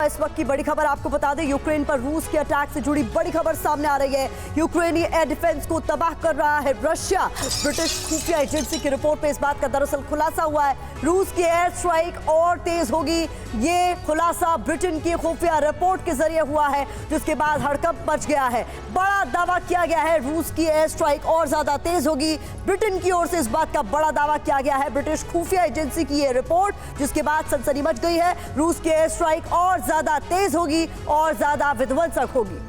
इस वक्त की बड़ी खबर आपको बता दें, यूक्रेन पर रूस के अटैक से जुड़ी बड़ी खबर सामने आ रही है। यूक्रेनी एयर डिफेंस को तबाह कर रहा है रशिया। ब्रिटिश खुफिया एजेंसी की रिपोर्ट में इस बात का दरअसल खुलासा हुआ है। रूस की एयर स्ट्राइक और तेज होगी, ये खुलासा ब्रिटेन की खुफिया रिपोर्ट के जरिए हुआ है, जिसके बाद हड़कंप मच गया है। बड़ा दावा किया गया है रूस की एयर स्ट्राइक और ज्यादा तेज होगी। ब्रिटेन की ओर से इस बात का बड़ा दावा किया गया है। ब्रिटिश खुफिया एजेंसी की यह रिपोर्ट, जिसके बाद सनसनी मच गई है। रूस की एयर स्ट्राइक और ज्यादा तेज होगी और ज्यादा विध्वंसक होगी।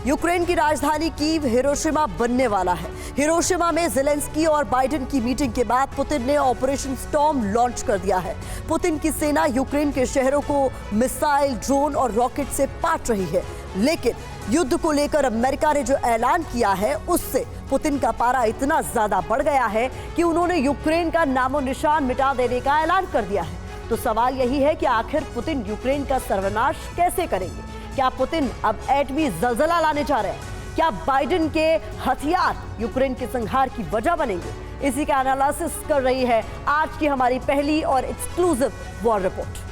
यूक्रेन की राजधानी कीव हिरोशिमा बनने वाला है। हिरोशिमा में ज़ेलेंस्की और बाइडेन की मीटिंग के बाद पुतिन ने ऑपरेशन स्टॉर्म लॉन्च कर दिया है। पुतिन की सेना यूक्रेन के शहरों को मिसाइल, ड्रोन और रॉकेट से पाट रही है, लेकिन युद्ध को लेकर अमेरिका ने जो ऐलान किया है उससे पुतिन का पारा इतना ज्यादा बढ़ गया है कि उन्होंने यूक्रेन का नामो निशान मिटा देने का ऐलान कर दिया है। तो सवाल यही है कि आखिर पुतिन यूक्रेन का सर्वनाश कैसे करेंगे? क्या पुतिन अब एटमी जलजला लाने जा रहे हैं? क्या बाइडेन के हथियार यूक्रेन के संहार की वजह बनेंगे? इसी का एनालिसिस कर रही है आज की हमारी पहली और एक्सक्लूसिव वॉर रिपोर्ट।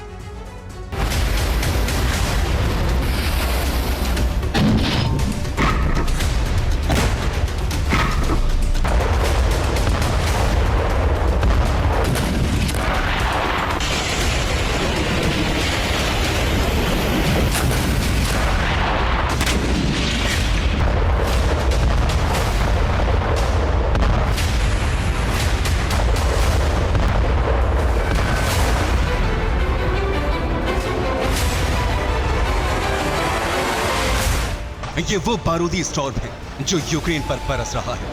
ये वो बारूदी स्टॉर्म है जो यूक्रेन पर बरस रहा है।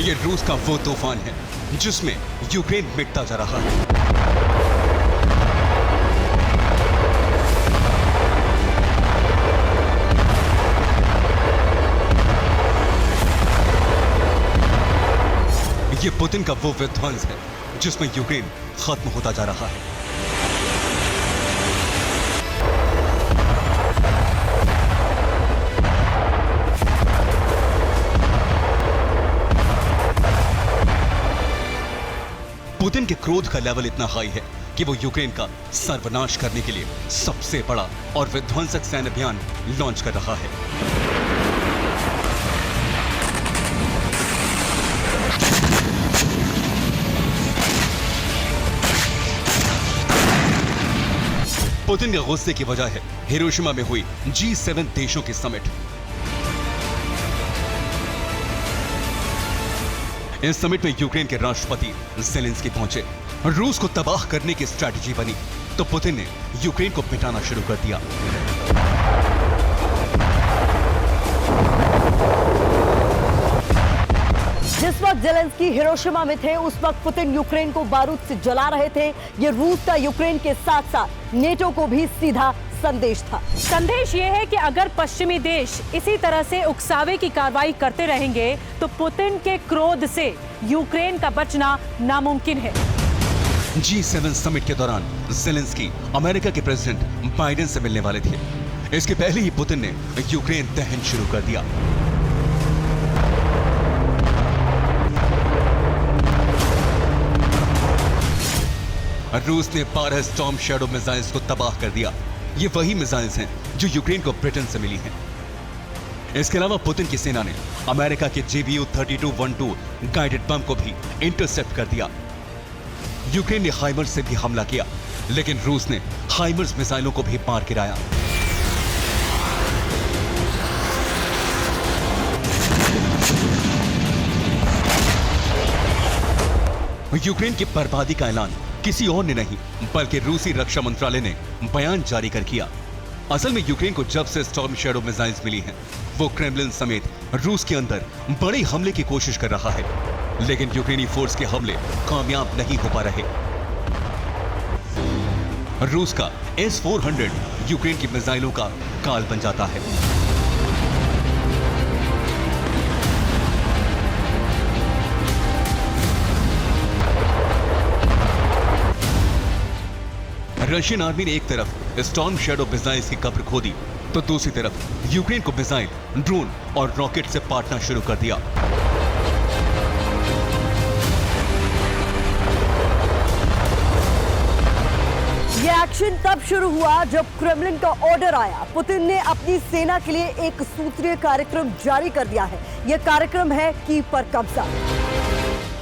ये रूस का वो तूफान है जिसमें यूक्रेन मिटता जा रहा है। ये पुतिन का वो विध्वंस है जिसमें यूक्रेन खत्म होता जा रहा है। पुतिन के क्रोध का लेवल इतना हाई है कि वो यूक्रेन का सर्वनाश करने के लिए सबसे बड़ा और विध्वंसक सैन्य अभियान लॉन्च कर रहा है। पुतिन के गुस्से की वजह है हिरोशिमा में हुई G7 देशों की समिट। इस समिट में यूक्रेन के राष्ट्रपति ज़ेलेंस्की पहुंचे। रूस को तबाह करने की स्ट्रैटेजी बनी तो पुतिन ने यूक्रेन को मिटाना शुरू कर दिया। जिस वक्त ज़ेलेंस्की हिरोशिमा में थे उस वक्त पुतिन यूक्रेन को बारूद से जला रहे थे। ये रूस का यूक्रेन के साथ साथ नेटो को भी सीधा संदेश था। संदेश ये है कि अगर पश्चिमी देश इसी तरह से उकसावे की कार्रवाई करते रहेंगे तो पुतिन के क्रोध से यूक्रेन का बचना नामुमकिन है। G7 समिट के दौरान ज़ेलेंस्की अमेरिका के प्रेसिडेंट बाइडेन से मिलने वाले थे। इसके पहले ही पुतिन ने यूक्रेन दहन शुरू कर दिया। रूस ने 12 स्टॉर्म शैडो मिसाइल्स को तबाह कर दिया। ये वही मिसाइल्स हैं जो यूक्रेन को ब्रिटेन से मिली हैं। इसके अलावा पुतिन की सेना ने अमेरिका के JBU-3212 गाइडेड बम को भी इंटरसेप्ट कर दिया। यूक्रेन ने हाइमर्स से भी हमला किया, लेकिन रूस ने हाइमर्स मिसाइलों को भी मार गिराया। यूक्रेन की बर्बादी का ऐलान किसी और ने नहीं बल्कि रूसी रक्षा मंत्रालय ने बयान जारी कर किया। असल में यूक्रेन को जब से स्टॉर्म शैडो मिसाइल्स मिली हैं, वो क्रेमलिन समेत रूस के अंदर बड़े हमले की कोशिश कर रहा है, लेकिन यूक्रेनी फोर्स के हमले कामयाब नहीं हो पा रहे। रूस का S-400 यूक्रेन की मिसाइलों का काल बन जाता है। रशियन आर्मी ने एक तरफ स्टॉर्म शैडो मिसाइल्स की कब्र खोदी तो दूसरी तरफ यूक्रेन को मिसाइल, ड्रोन और रॉकेट से पाटना शुरू कर दिया। ये एक्शन तब शुरू हुआ जब क्रेमलिन का ऑर्डर आया। पुतिन ने अपनी सेना के लिए एक सूत्रीय कार्यक्रम जारी कर दिया है। यह कार्यक्रम है कीव पर कब्जा।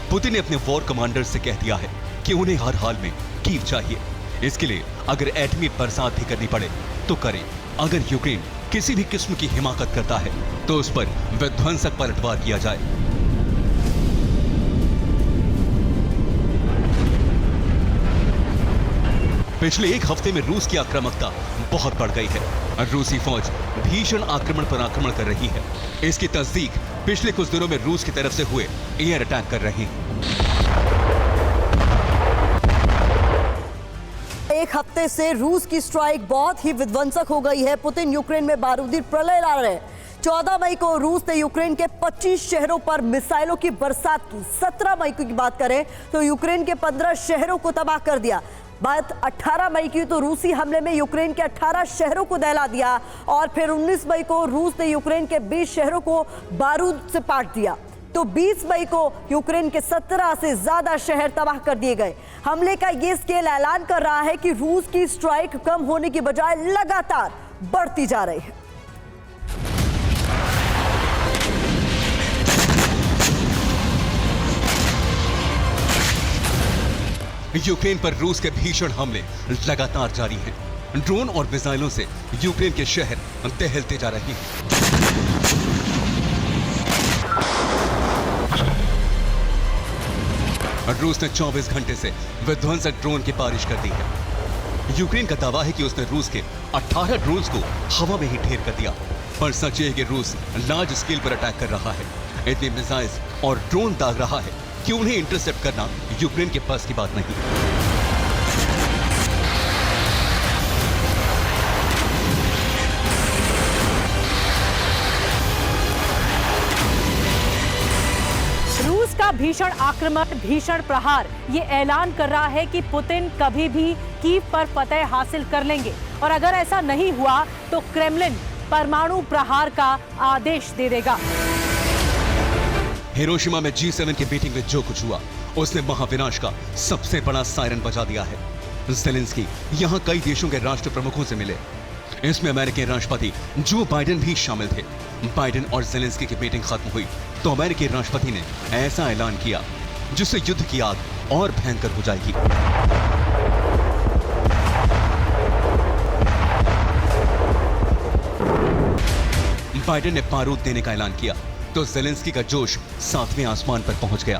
पुतिन ने अपने वॉर कमांडर से कह दिया है कि उन्हें हर हाल में कीव चाहिए। इसके लिए अगर एटमी बरसात भी करनी पड़े तो करें। अगर यूक्रेन किसी भी किस्म की हिमाकत करता है तो उस पर विध्वंसक पलटवार किया जाए। पिछले एक हफ्ते में रूस की आक्रामकता बहुत बढ़ गई है। रूसी फौज भीषण आक्रमण पर आक्रमण कर रही है। इसकी तस्दीक पिछले कुछ दिनों में रूस की तरफ से हुए एयर अटैक कर रहे हैं। एक हफ्ते से रूस की स्ट्राइक बहुत ही विध्वंसक हो गई है। पुतिन यूक्रेन में बारूदी प्रलय ला रहे हैं। 14 मई को रूस ने यूक्रेन के 25 शहरों पर मिसाइलों की बरसात की। 17 मई की बात करें तो यूक्रेन के 15 शहरों को तबाह कर दिया। बात 18 मई की तो रूसी हमले में यूक्रेन के 18 शहरों को दहला दिया और फिर 19 मई को रूस ने यूक्रेन के 20 शहरों को बारूद से पाट दिया। तो 20 मई को यूक्रेन के 17 से ज्यादा शहर तबाह कर दिए गए। हमले का ये स्केल ऐलान कर रहा है कि रूस की स्ट्राइक कम होने की बजाय लगातार बढ़ती जा रही है। यूक्रेन पर रूस के भीषण हमले लगातार जारी हैं। ड्रोन और मिसाइलों से यूक्रेन के शहर दहलते जा रहे हैं। रूस ने 24 घंटे से विध्वंसक ड्रोन की बारिश कर दी है। यूक्रेन का दावा है कि उसने रूस के 18 ड्रोन्स को हवा में ही ढेर कर दिया। पर सच ये है कि रूस लार्ज स्केल पर अटैक कर रहा है। इतने मिसाइल्स और ड्रोन दाग रहा है कि उन्हें इंटरसेप्ट करना यूक्रेन के पास की बात नहीं। रूस का भीषण आक्रमण, भीषण प्रहार ये ऐलान कर रहा है कि पुतिन कभी भी कीव पर फतह हासिल कर लेंगे और अगर ऐसा नहीं हुआ तो क्रेमलिन परमाणु प्रहार का आदेश दे देगा। हिरोशिमा में G7 की मीटिंग में जो कुछ हुआ उसने महाविनाश का सबसे बड़ा सायरन बजा दिया है। ज़ेलेंस्की यहां कई देशों के राष्ट्र प्रमुखों से मिले। इसमें अमेरिकी राष्ट्रपति जो बाइडेन भी शामिल थे। बाइडेन और ज़ेलेंस्की की मीटिंग खत्म हुई तो अमेरिकी राष्ट्रपति ने ऐसा ऐलान किया जिससे युद्ध की आग और भयंकर हो जाएगी। बाइडेन ने बारूद देने का ऐलान किया तो ज़ेलेंस्की का जोश 7वें आसमान पर पहुंच गया।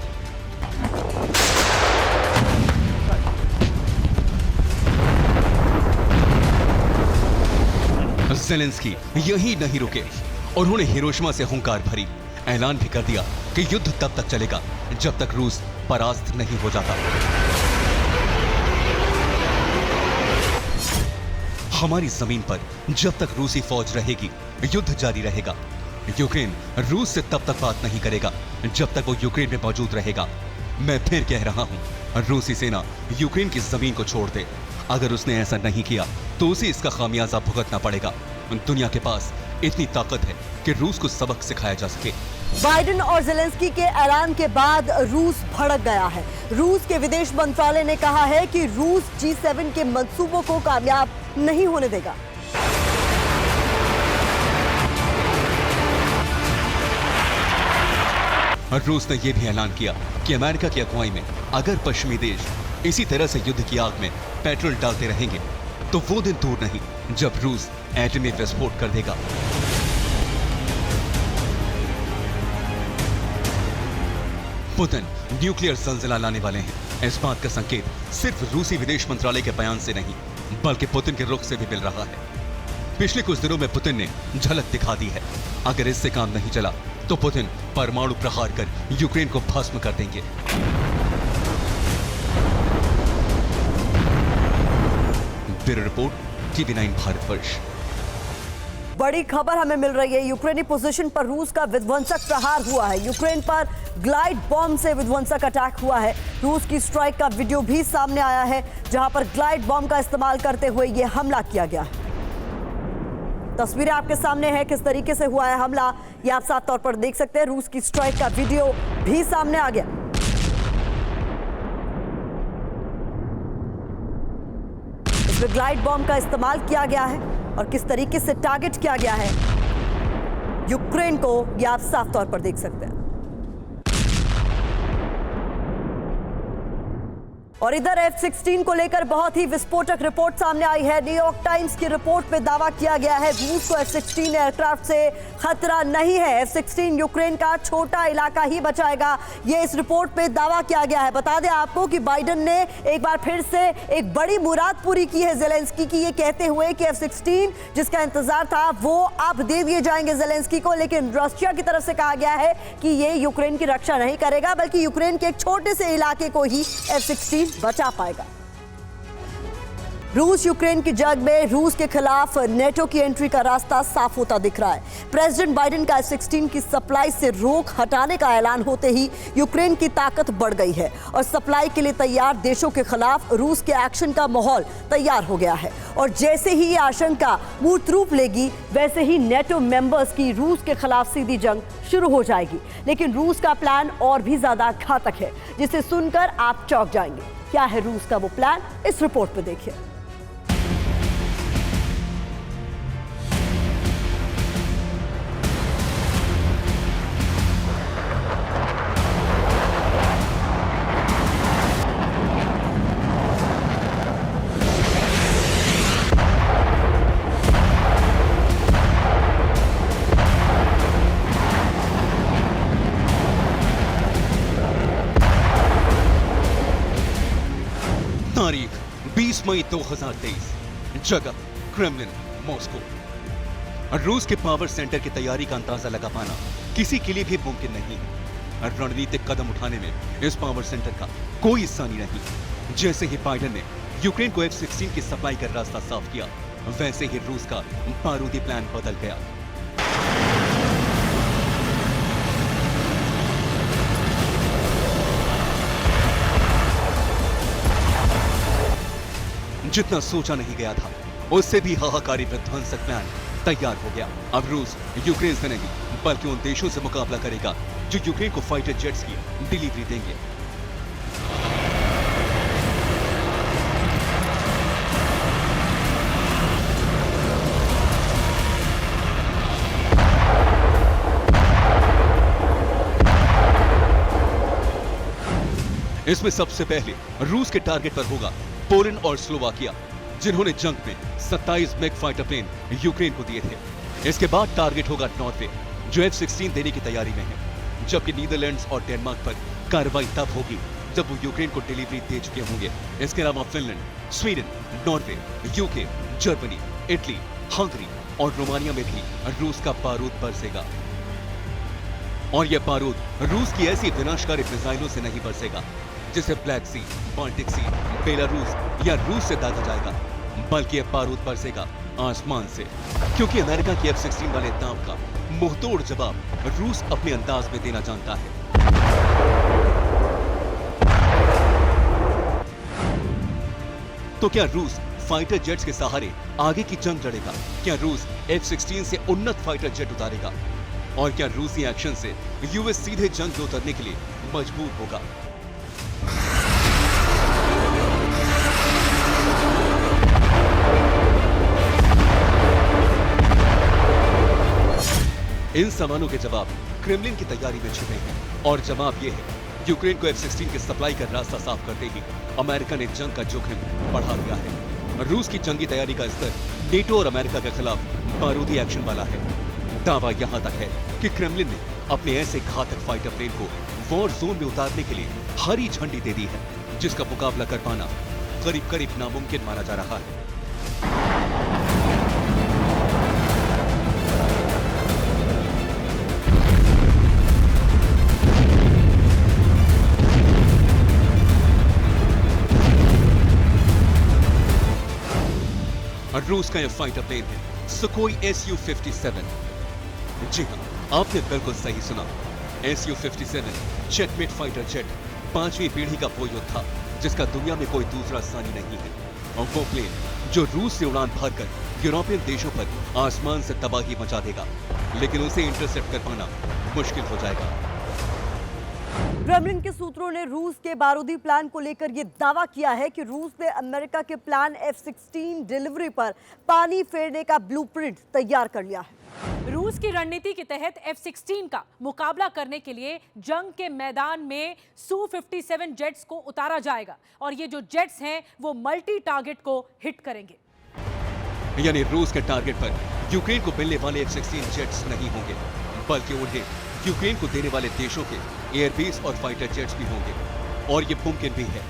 ज़ेलेंस्की यही नहीं रुके और उन्होंने हिरोशिमा से हुंकार भरी। ऐलान भी कर दिया कि युद्ध तब तक चलेगा जब तक रूस परास्त नहीं हो जाता। हमारी जमीन पर जब तक रूसी फौज रहेगी युद्ध जारी रहेगा। यूक्रेन रूस से तब तक बात नहीं करेगा जब तक वो यूक्रेन में मौजूद रहेगा। मैं फिर कह रहा हूं, रूसी सेना यूक्रेन की जमीन को छोड़ दे। अगर उसने ऐसा नहीं किया तो उसे इसका खामियाजा भुगतना पड़ेगा। दुनिया के पास इतनी ताकत है कि रूस को सबक सिखाया जा सके। बाइडेन और ज़ेलेंस्की के ऐलान के बाद रूस भड़क गया है। रूस के विदेश मंत्रालय ने कहा है कि रूस G7 के मंसूबों को कामयाब नहीं होने देगा। रूस ने यह भी ऐलान किया कि अमेरिका की अगुवाई में अगर पश्चिमी देश इसी तरह से युद्ध की आग में पेट्रोल डालते रहेंगे तो वो दिन दूर नहीं जब रूस एटमी विस्फोट कर देगा। पुतिन न्यूक्लियर जलजिला लाने वाले हैं। इस बात का संकेत सिर्फ रूसी विदेश मंत्रालय के बयान से नहीं बल्कि पुतिन के रुख से भी मिल रहा है। पिछले कुछ दिनों में पुतिन ने झलक दिखा दी है। अगर इससे काम नहीं चला तो पुतिन परमाणु प्रहार कर यूक्रेन को भस्म कर देंगे। Bureau report, TV9 Bharatvarsh. बड़ी खबर हमें मिल रही है। यूक्रेनी पोजीशन पर रूस का विध्वंसक प्रहार हुआ है। यूक्रेन पर ग्लाइड बॉम्ब से विध्वंसक अटैक हुआ है। रूस की स्ट्राइक का वीडियो भी सामने आया है, जहां पर ग्लाइड बॉम्ब का इस्तेमाल करते हुए यह हमला किया गया है। तस्वीरें आपके सामने है, किस तरीके से हुआ है हमला, ये आप साफ तौर पर देख सकते हैं। रूस की स्ट्राइक का वीडियो भी सामने आ गया। इसमें ग्लाइड बॉम्ब का इस्तेमाल किया गया है और किस तरीके से टारगेट किया गया है यूक्रेन को, ये आप साफ तौर पर देख सकते हैं। और इधर F-16 को लेकर बहुत ही विस्फोटक रिपोर्ट सामने आई है। न्यूयॉर्क टाइम्स की रिपोर्ट में दावा किया गया है रूस को F-16 एयरक्राफ्ट से खतरा नहीं है। F-16 यूक्रेन का छोटा इलाका ही बचाएगा, ये इस रिपोर्ट में दावा किया गया है। बता दें आपको कि बाइडेन ने एक बार फिर से एक बड़ी मुराद पूरी की है ज़ेलेंस्की की, ये कहते हुए कि F-16 जिसका इंतजार था वो अब दे दिए जाएंगे ज़ेलेंस्की को। लेकिन रशिया की तरफ से कहा गया है कि ये यूक्रेन की रक्षा नहीं करेगा, बल्कि यूक्रेन के एक छोटे से इलाके को ही F-16 बचा पाएगा। रूस यूक्रेन की जंग में रूस के खिलाफ नेटो की एंट्री का रास्ता साफ होता दिख रहा है। प्रेसिडेंट बाइडेन का F-16 की सप्लाई से रोक हटाने का ऐलान होते ही यूक्रेन की ताकत बढ़ गई है और सप्लाई के लिए तैयार देशों के खिलाफ रूस के एक्शन का माहौल तैयार हो गया है। और जैसे ही ये आशंका मूर्त रूप लेगी, वैसे ही नेटो मेंबर्स की रूस के खिलाफ सीधी जंग शुरू हो जाएगी। लेकिन रूस का प्लान और भी ज्यादा घातक है, जिसे सुनकर आप चौंक जाएंगे। क्या है रूस का वो प्लान, इस रिपोर्ट में देखिए। तारीख 20 मई 2023, जगह क्रेमलिन, मॉस्को। रूस के पावर सेंटर की तैयारी का अंदाजा लगा पाना किसी के लिए भी मुमकिन नहीं है। रणनीतिक कदम उठाने में इस पावर सेंटर का कोई आसानी नहीं। जैसे ही बाइडेन ने यूक्रेन को F-16 की सप्लाई का रास्ता साफ किया, वैसे ही रूस का बारूदी प्लान बदल गया। जितना सोचा नहीं गया था, उससे भी हाहाकारी विध्वंसक प्लान तैयार हो गया। अब रूस यूक्रेन से नहीं, बल्कि उन देशों से मुकाबला करेगा जो यूक्रेन को फाइटर जेट्स की डिलीवरी देंगे। इसमें सबसे पहले रूस के टारगेट पर होगा पोलैंड और स्लोवाकिया, जिन्होंने जंग में 27 मैग फाइटर प्लेन यूक्रेन को दिए थे। इसके बाद टारगेट होगा नॉर्वे, जो F-16 देने की तैयारी में है। जबकि नीदरलैंड्स और डेनमार्क पर कार्रवाई तब होगी जब वो यूक्रेन को डिलीवरी दे चुके होंगे। इसके अलावा Finland, Sweden, Norway, UK, Germany, Italy, Hungary और रोमानिया में भी रूस का बारूद बरसेगा। और यह बारूद रूस की ऐसी विनाशकारी मिसाइलों से नहीं बरसेगा जिसे ब्लैक सी, बाल्टिक सी, बेलारूस या रूस से दागा जाएगा, बल्कि यह बारूद बरसेगा आसमान से। क्योंकि अमेरिका की F-16 वाले दांव का मुंहतोड़ जवाब रूस अपने अंदाज में देना जानता है। तो क्या रूस फाइटर जेट्स के सहारे आगे की जंग लड़ेगा? क्या रूस F-16 से उन्नत फाइटर जेट उतारेगा? और क्या रूसी एक्शन से यूएस सीधे जंग में उतरने के लिए मजबूर होगा? इन सवालों के जवाब क्रेमलिन की तैयारी में छिपे हैं। और जवाब यह है, यूक्रेन को F-16 की सप्लाई का रास्ता साफ करते ही अमेरिका ने जंग का जोखिम बढ़ा दिया है। रूस की जंगी तैयारी का स्तर नेटो और अमेरिका के खिलाफ बारूदी एक्शन वाला है। दावा यहां तक है कि क्रेमलिन ने अपने ऐसे घातक फाइटर प्लेन को वॉर जोन में उतारने के लिए हरी झंडी दे दी है, जिसका मुकाबला कर पाना करीब करीब नामुमकिन माना जा रहा है। रूस का यह फाइटर प्लेन है सुखोई Su-57। जी हाँ, आपने बिल्कुल सही सुना। Su-57 चेकमेट फाइटर जेट 5वीं पीढ़ी का वो योद्धा जिसका दुनिया में कोई दूसरा सानी नहीं है, और वो प्लेन जो रूस से उड़ान भरकर यूरोपियन देशों पर आसमान से तबाही मचा देगा, लेकिन उसे इंटरसेप्ट कर पाना मुश्किल हो जाएगा। क्रेमलिन के सूत्रों ने रूस के बारूदी प्लान को लेकर यह दावा किया है कि रूस ने अमेरिका के प्लान F-16 डिलीवरी पर पानी फेरने का ब्लूप्रिंट तैयार कर लिया है। रूस की रणनीति के तहत F-16 का मुकाबला करने के लिए जंग के मैदान में Su-57 जेट्स को उतारा जाएगा, और ये जो जेट्स हैं वो मल्टी टारगेट को हिट करेंगे। यानी रूस के टारगेट पर यूक्रेन को मिलने वाले F-16 जेट्स नहीं होंगे, बल्कि उन्हें यूक्रेन को देने वाले देशों के एयरबेस और फाइटर जेट्स भी होंगे। और ये मुमकिन भी है।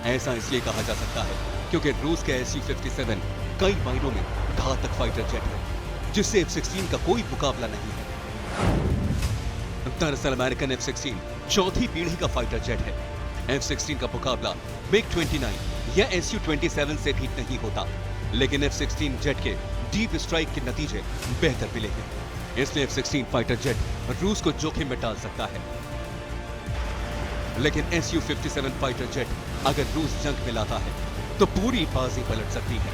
ऐसा इसलिए कहा जा सकता है क्योंकि रूस के Su-57 कई मायनों में घातक फाइटर जेट है, जिससे F-16 का कोई मुकाबला नहीं है। दरअसल अमेरिकन F-16 चौथी पीढ़ी का फाइटर जेट है। F-16 का मुकाबला MiG-29 या Su-27 से भी नहीं होता, लेकिन F-16 जेट के डीप स्ट्राइक के नतीजे बेहतर मिले हैं, इसलिए F-16 फाइटर जेट रूस को जोखिम में डाल सकता है। लेकिन Su-57 फाइटर जेट अगर रूस जंग में लाता है तो पूरी बाजी पलट सकती है,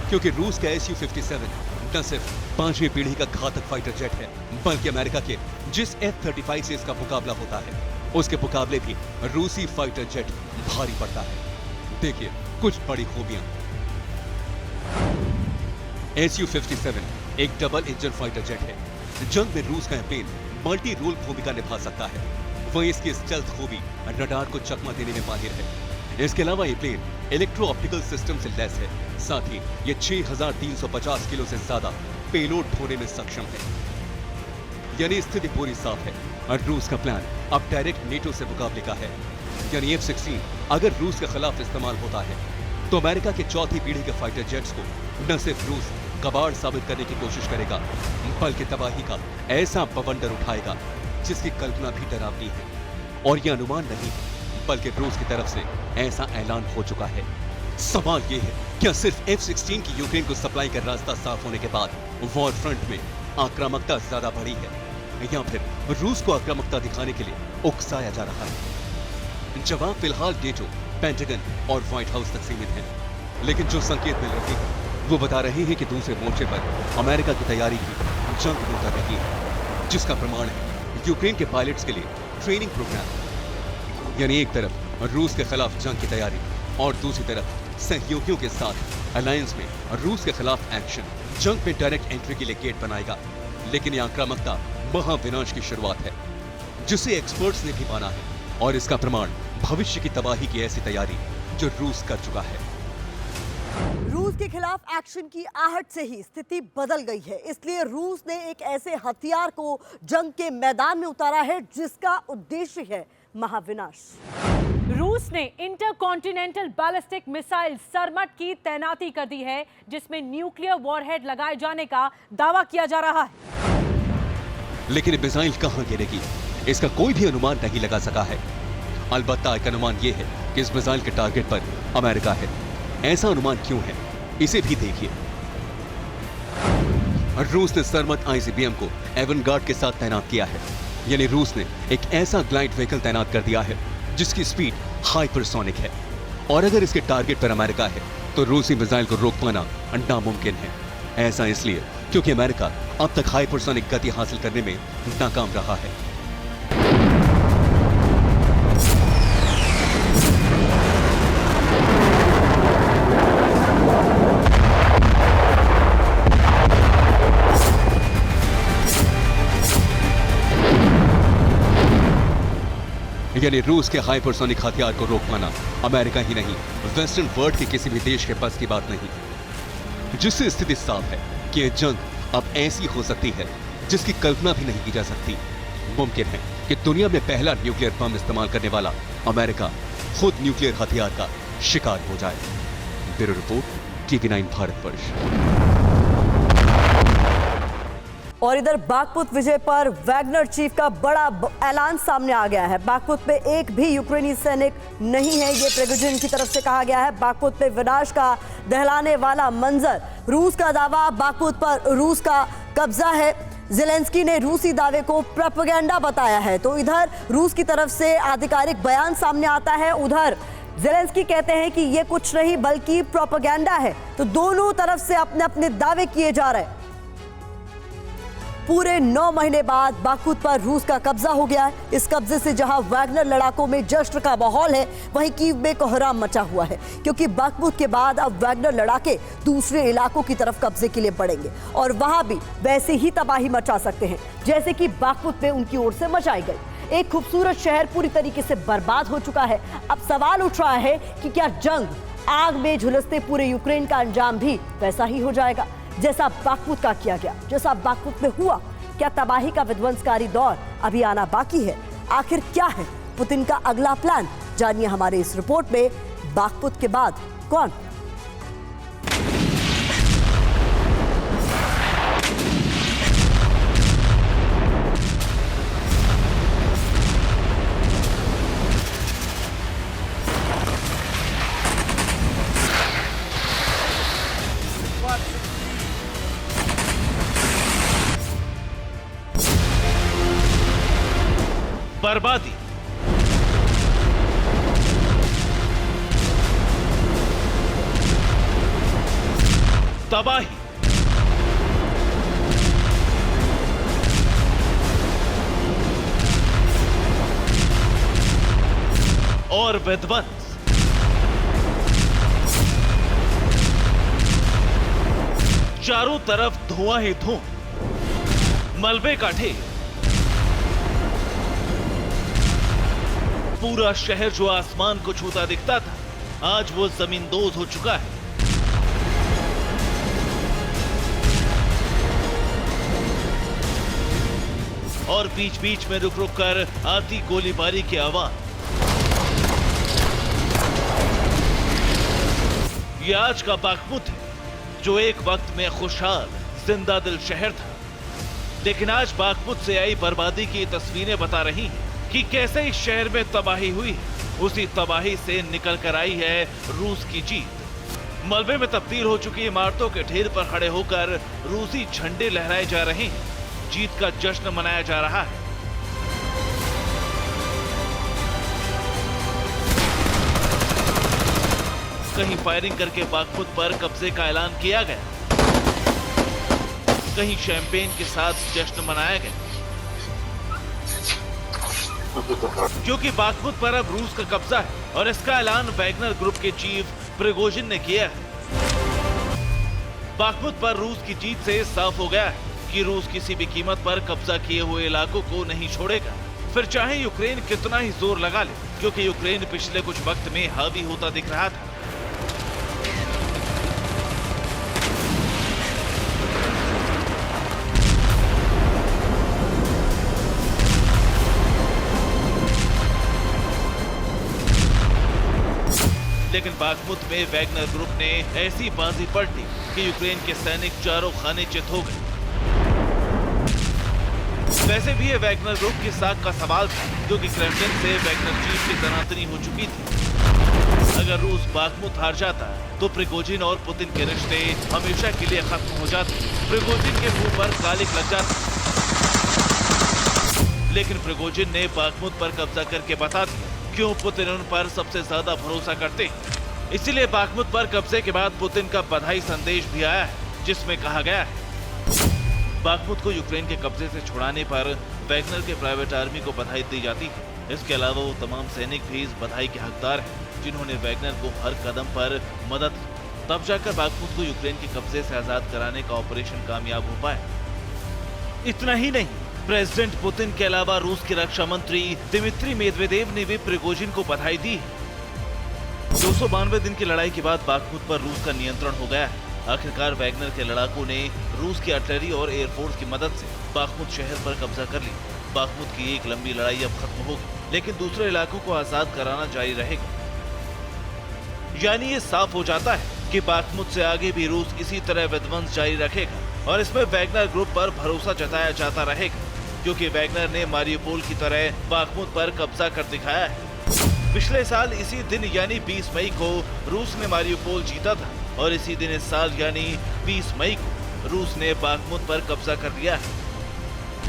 क्योंकि रूस का Su-57 न सिर्फ 5वीं पीढ़ी का घातक फाइटर जेट है, बल्कि अमेरिका के जिस F-35 से इसका मुकाबला होता है उसके मुकाबले भी रूसी फाइटर जेट भारी पड़ता है। देखिए कुछ बड़ी खूबियां। Su-57 एक डबल इंजन फाइटर जेट है। जंग में रूस का यह प्लेन मल्टी रोल भूमिका निभा सकता है। वहीं इसकी स्टेल्थ खूबी रडार को चकमा देने में माहिर है। इसके अलावा ये प्लेन इलेक्ट्रो ऑप्टिकल सिस्टम से लैस है। साथ ही ये 6350 किलो से ज्यादा पेलोड ढोने में सक्षम है। यानी स्थिति पूरी साफ है और रूस का प्लान अब डायरेक्ट नेटो से मुकाबले का है। यानी F-16 अगर रूस के खिलाफ इस्तेमाल होता है तो अमेरिका के चौथी पीढ़ी के फाइटर जेट्स को न सिर्फ रूस कबाड़ साबित करने की कोशिश करेगा, बल्कि तबाही का ऐसा बवंडर उठाएगा जिसकी कल्पना भी डरावनी है। और यह अनुमान नहीं, बल्कि रूस की तरफ से ऐसा ऐलान हो चुका है। सवाल यह है, क्या सिर्फ F-16 की यूक्रेन को सप्लाई का रास्ता साफ होने के बाद वॉर फ्रंट में आक्रामकता ज्यादा बढ़ी है, या फिर रूस को आक्रामकता दिखाने के लिए उकसाया जा रहा है? जवाब फिलहाल नेटो, पेंटागन और व्हाइट हाउस तक सीमित है, लेकिन जो संकेत मिल रहे हैं वो बता रहे हैं कि दूसरे मोर्चे पर अमेरिका की तैयारी भी जंग में उतर रही है, जिसका प्रमाण है यूक्रेन के पायलट्स के लिए ट्रेनिंग प्रोग्राम। यानी एक तरफ रूस के खिलाफ जंग की तैयारी और दूसरी तरफ सहयोगियों के साथ अलायंस में रूस के खिलाफ एक्शन। जंग में डायरेक्ट एंट्री के लिए गेट बनाएगा, लेकिन यह आक्रामकता महाविनाश की शुरुआत है, जिसे एक्सपर्ट्स ने भी माना है, और इसका प्रमाण भविष्य की तबाही की ऐसी तैयारी जो रूस कर चुका है। रूस के खिलाफ एक्शन की आहट से ही स्थिति बदल गई है, इसलिए रूस ने एक ऐसे हथियार को जंग के मैदान में उतारा है जिसका उद्देश्य है महाविनाश। रूस ने इंटरकॉन्टिनेंटल बैलिस्टिक मिसाइल सरमट की तैनाती कर दी है, जिसमें न्यूक्लियर वॉरहेड लगाए जाने का दावा किया जा रहा है। लेकिन मिसाइल कहां गिरेगी, इसका कोई भी अनुमान नहीं लगा सका है। अलबत्ता एक अनुमान यह है कि इस मिसाइल के टारगेट पर अमेरिका है। ऐसा अनुमान क्यों है, इसे भी देखिए। रूस ने सरमट ICBM को एवनगार्ड के साथ तैनात किया है। यानी रूस ने एक ऐसा ग्लाइड व्हीकल तैनात कर दिया है जिसकी स्पीड हाइपरसोनिक है, और अगर इसके टारगेट पर अमेरिका है तो रूसी मिसाइल को रोक पाना नामुमकिन है। ऐसा इसलिए क्योंकि अमेरिका अब तक हाइपरसोनिक गति हासिल करने में नाकाम रहा है। यानी रूस के हाइपरसोनिक हथियार को रोक पाना अमेरिका ही नहीं, वेस्टर्न वर्ल्ड के किसी भी देश के बस की बात नहीं, जिससे स्थिति साफ है कि यह जंग अब ऐसी हो सकती है जिसकी कल्पना भी नहीं की जा सकती। मुमकिन है कि दुनिया में पहला न्यूक्लियर बम इस्तेमाल करने वाला अमेरिका खुद न्यूक्लियर हथियार का शिकार हो जाए। Bureau report, TV9 Bharatvarsh. और इधर बागपुत विजय पर वैगनर चीफ का बड़ा ऐलान सामने आ गया है। बागपुत में एक भी यूक्रेनी सैनिक नहीं है, ये प्रिगोजिन की तरफ से कहा गया है। बागपुत में विनाश का दहलाने वाला मंजर रूस का दावा, बाखमुत पर रूस का कब्जा है। ज़ेलेंस्की ने रूसी दावे को प्रोपेगेंडा बताया है। तो इधर रूस की तरफ से आधिकारिक बयान सामने आता है, उधर ज़ेलेंस्की कहते हैं कि ये कुछ नहीं बल्कि प्रोपेगेंडा है। तो दोनों तरफ से अपने अपने दावे किए जा रहे हैं। पूरे 9 महीने बाद बाखमुत पर रूस का कब्जा हो गया है। इस कब्जे से जहां वैगनर लड़ाकों में जश्न का माहौल है, वहीं कीव में कोहराम मचा हुआ है, क्योंकि बाखमुत के बाद अब वैगनर लड़ाके दूसरे इलाकों की तरफ कब्जे के लिए बढ़ेंगे और वहां भी वैसे ही तबाही मचा सकते हैं जैसे कि बाखमुत में उनकी ओर से मचाई गई। एक खूबसूरत शहर पूरी तरीके से बर्बाद हो चुका है। अब सवाल उठ रहा है कि क्या जंग आग में झुलसते पूरे यूक्रेन का अंजाम भी वैसा ही हो जाएगा जैसा बाखमुत का किया गया, जैसा बाखमुत में हुआ? क्या तबाही का विध्वंसकारी दौर अभी आना बाकी है? आखिर क्या है पुतिन का अगला प्लान? जानिए हमारे इस रिपोर्ट में, बाखमुत के बाद कौन? बर्बादी, तबाही, और विध्वंस। चारों तरफ धुआं ही धुआं, मलबे का ढेर। पूरा शहर जो आसमान को छूता दिखता था, आज वो जमींदोज हो चुका है। और बीच बीच में रुक रुक कर आती गोलीबारी की आवाज। ये आज का बाखमुत है, जो एक वक्त में खुशहाल जिंदा दिल शहर था। लेकिन आज बाखमुत से आई बर्बादी की तस्वीरें बता रही हैं कि कैसे इस शहर में तबाही हुई है। उसी तबाही से निकल कर आई है रूस की जीत। मलबे में तब्दील हो चुकी इमारतों के ढेर पर खड़े होकर रूसी झंडे लहराए जा रहे हैं। जीत का जश्न मनाया जा रहा है। कहीं फायरिंग करके बाखमुत पर कब्जे का ऐलान किया गया, कहीं शैंपेन के साथ जश्न मनाया गया, क्योंकि बाखमुत पर अब रूस का कब्जा है और इसका ऐलान वैगनर ग्रुप के चीफ प्रिगोजिन ने किया है। बाखमुत पर रूस की जीत से साफ हो गया है कि रूस किसी भी कीमत पर कब्जा किए हुए इलाकों को नहीं छोड़ेगा, फिर चाहे यूक्रेन कितना ही जोर लगा ले, क्योंकि यूक्रेन पिछले कुछ वक्त में हावी होता दिख रहा था। लेकिन बाखमुत में वैगनर ग्रुप ने ऐसी बाजी पलटी कि यूक्रेन के सैनिक चारों खाने चित हो गए। वैसे भी ये वैगनर ग्रुप की साख का सवाल था, क्योंकि क्रेमलिन से वैगनर चीफ की तनातनी हो चुकी थी। अगर रूस बाखमुत हार जाता तो प्रिगोजिन और पुतिन के रिश्ते हमेशा के लिए खत्म हो जाते। प्रिगोजिन के मुंह पर कालिक लग जाती। लेकिन प्रिगोजिन ने बाखमुत पर कब्जा करके बता दिया क्यों पुतिन उन पर सबसे ज्यादा भरोसा करते हैं। इसीलिए बाखमुत पर कब्जे के बाद पुतिन का बधाई संदेश भी आया है, जिसमें कहा गया है बाखमुत को यूक्रेन के कब्जे से छुड़ाने पर वैगनर के प्राइवेट आर्मी को बधाई दी जाती है। इसके अलावा वो तमाम सैनिक भी इस बधाई के हकदार हैं, जिन्होंने वैगनर को हर कदम पर मदद की। तब जाकर बाखमुत को यूक्रेन के कब्जे से आजाद कराने का ऑपरेशन कामयाब हो पाया। इतना ही नहीं, प्रेसिडेंट पुतिन के अलावा रूस के रक्षा मंत्री दिमित्री मेदवेदेव ने भी प्रिगोजिन को बधाई दी है। 292 दिन की लड़ाई के बाद बाखमुत पर रूस का नियंत्रण हो गया है। आखिरकार वैगनर के लड़ाकों ने रूस की आर्टिलरी और एयरफोर्स की मदद से बाखमुत शहर पर कब्जा कर लिया। बाखमुत की एक लंबी लड़ाई अब खत्म होगी, लेकिन दूसरे इलाकों को आजाद कराना जारी रहेगा। यानी ये साफ हो जाता है कि बाखमुत से आगे भी रूस इसी तरह विध्वंस जारी रखेगा और इसमें वैगनर ग्रुप पर भरोसा जताया जाता रहेगा, क्योंकि वैगनर ने मारियोपोल की तरह बाखमुत पर कब्जा कर दिखाया है। पिछले साल इसी दिन यानी 20 मई को रूस ने मारियोपोल जीता था। और इसी दिन इस साल यानी 20 मई को रूस ने बाखमुत पर कब्जा कर लिया है।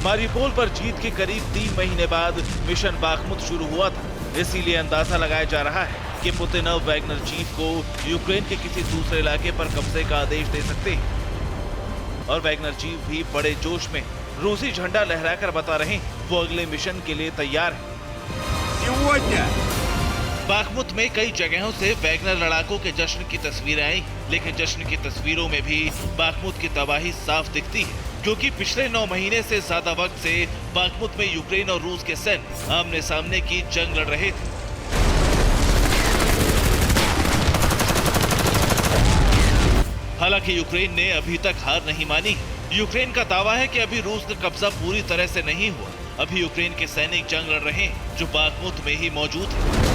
मारिउपोल पर जीत के करीब 3 महीने बाद मिशन बाखमुत शुरू हुआ था। इसीलिए अंदाजा लगाया जा रहा है कि पुतिन अब वैगनर चीफ को यूक्रेन के किसी दूसरे इलाके पर कब्जे का आदेश दे सकते हैं। और वैगनर चीफ भी बड़े जोश में रूसी झंडा लहराकर बता रहे हैं वो अगले मिशन के लिए तैयार है। बाखमुत में कई जगहों से वैगनर लड़ाकों के जश्न की तस्वीरें आई, लेकिन जश्न की तस्वीरों में भी बाखमुत की तबाही साफ दिखती है, क्योंकि पिछले 9 महीने से ज्यादा वक्त से बाखमुत में यूक्रेन और रूस के सैन्य आमने सामने की जंग लड़ रहे थे। हालांकि यूक्रेन ने अभी तक हार नहीं मानी। यूक्रेन का दावा है कि अभी रूस का कब्जा पूरी तरह से नहीं हुआ। अभी यूक्रेन के सैनिक जंग लड़ रहे हैं जो बाखमुत में ही मौजूद है।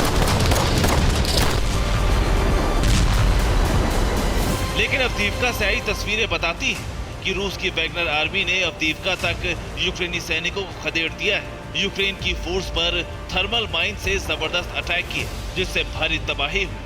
लेकिन अवदीवका से आई तस्वीरें बताती हैं कि रूस की वैगनर आर्मी ने अवदीवका तक यूक्रेनी सैनिकों को खदेड़ दिया है। यूक्रेन की फोर्स पर थर्मल माइन से जबरदस्त अटैक किए, जिससे भारी तबाही हुई।